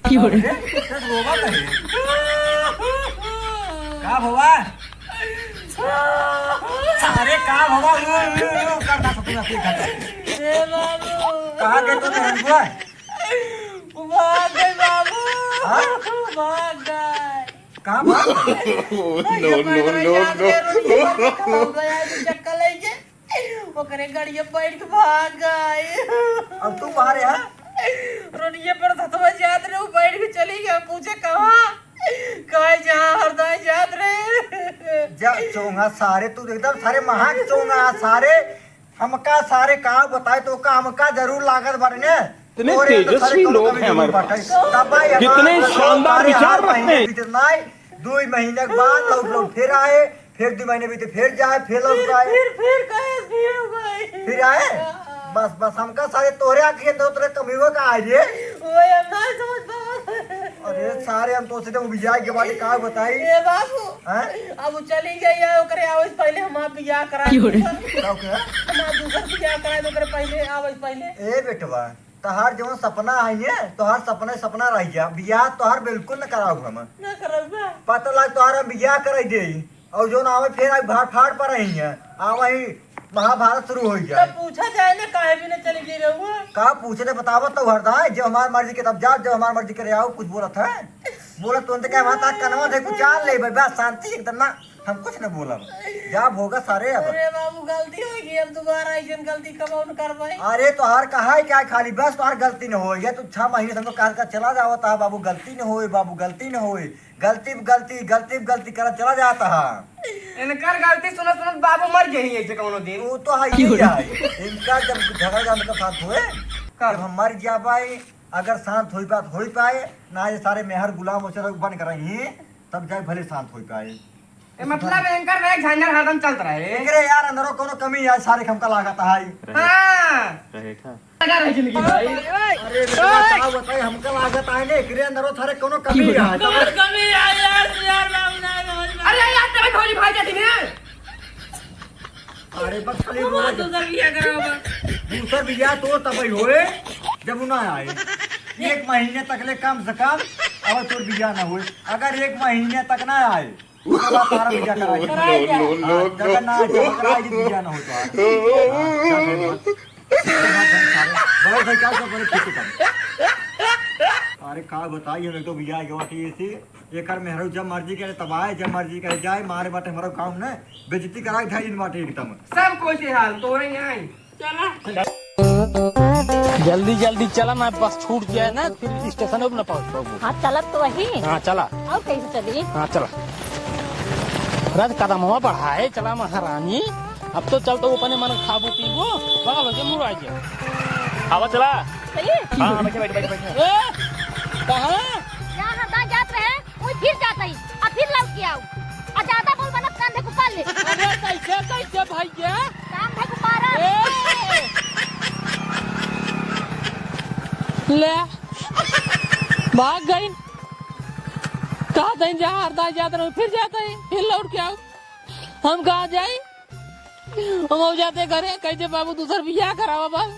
का भवा सारे का भवा करना सपना फिर कहाँ गए तो हुआ भाग गए बाबू, भाग गए। कहाँ भाग चक्कर लेके ओकरे गाड़िया बैठ के भाग गए। अब तू बाहर है रोनिये पर धतवा जात रहे, बैठ के चली गया। पूछे कहाँ जहाँ हरदोई जात रहे जा चोंगा सारे तू एकदम सारे महा चोंगा सारे हमका सारे का बताए तो का हमका जरूर लागत भरने। कितने तेजस्वी लोग हैं हमारे पास, कितने शानदार विचार रखते हैं। 2 महीने के बाद लोग फिर आए, फिर 2 महीने बीते फिर जाए, फिर लौट आए, फिर आए। बस हमका सारे तोरे आखिर तो तेरे कमीवा का आए रे। अरे सारे हम तो सोचते विजय के बारे का बताई ए बाबू अब चली गई है। ओकरे आवे पहले हम बियाह करा दूसर बियाह करा दो पहले आवे पहले। ए बेटवा तोहार जो सपना है तोहार सपना रह गया, बियाह तोहार बिल्कुल न कराऊ हम ना करबा। पता लग तोहार बियाह कर दे और जो आवे फिर भाट फाड़ पर रही है आवे महाभारत शुरू हो जाए। पूछा जाए ना काहे भी न चली गई रहू का पूछे तो बतावत तो हरदा जब हमार मर्जी के तब जा, जब हमार मर्जी करे आओ। कुछ बोलत है बोलत तुरंत क्या वहां तक कनवा थे कुछ चाल ले बस शांति एकदम ना हम कुछ न बोला जा होगा सारे। अब अरे बाबू गलती हो गई, अब दोबारा ऐसी गलती कब न करवाई। अरे तोहार कहा है क्या खाली बस तोहार गलती न होए तू 6 महीने तुमको कहा चला जावता है बाबू गलती न होए, बाबू गलती न होए। गलती कर चला जाता है। इनकर गलती सुनत बाबू मर गई है कोनो दिन। वो तो है ही है इनका जब झगड़ा जाने का साथ हुए जब हम मर जा पाए अगर शांत हो पाए ना ये सारे मेहर गुलाम हो बन कर रही तब जाए भले शांत हो पाए। मतलब इनकर में झंझट हरदम चलता रहे। एकरे यार अंदरो कोनो कमी है सारे हमका लागत है। हां लगा रहे जिंदगी भाई। अरे बेटा बताई हमका लागत है ने एकरे अंदरो सारे कोनो कमी है। कमी है यार बाबू ना। अरे यार तब भोली भाई जाती ने। अरे बस खाली बोला दूसर बियाह तो तब होए जब ना आए 1 महीने तक ले कम से कम अब तो बियाह ना हुए। अगर 1 महीने तक ना आए तारा बियाह कराएगा ना बियाह ना हो अरे का बताइए तो बियाह के बात ये एक मेहरू जब मर्जी करे तब आए, जब मर्जी करे जाए। मारे बाटे हमारा काम न बेइज्जती कराए था इन बाटे एकदम सब कोई से हाल तोरे यहाँ चला जल्दी चला ना बस छूट जाए ना फिर स्टेशन पे न पहुंच पाऊंगा। हाँ चला तो वही। हाँ चला और कैसे चली। हाँ चला रथ कदम हुआ बढ़ाए चला महारानी। अब तो चल तो अपने मन खाबू पीबो बड़ा बजे मुड़ आ जाए। आवा चला चलिए। हाँ बैठे कहाँ यहाँ हरदा जात रहे कोई फिर जाता ही अब फिर लौट के आओ और ज्यादा बोल बना कांधे को पाल ले। अरे कैसे भैया कांधे को पारा ले भाग गई कहा था जहाँ हरदा जाते रहो फिर जाता है फिर लौट के आओ। हम कहाँ जाए हम हो जाते घरे कैसे बाबू दूसर बियाह करावा बाबू।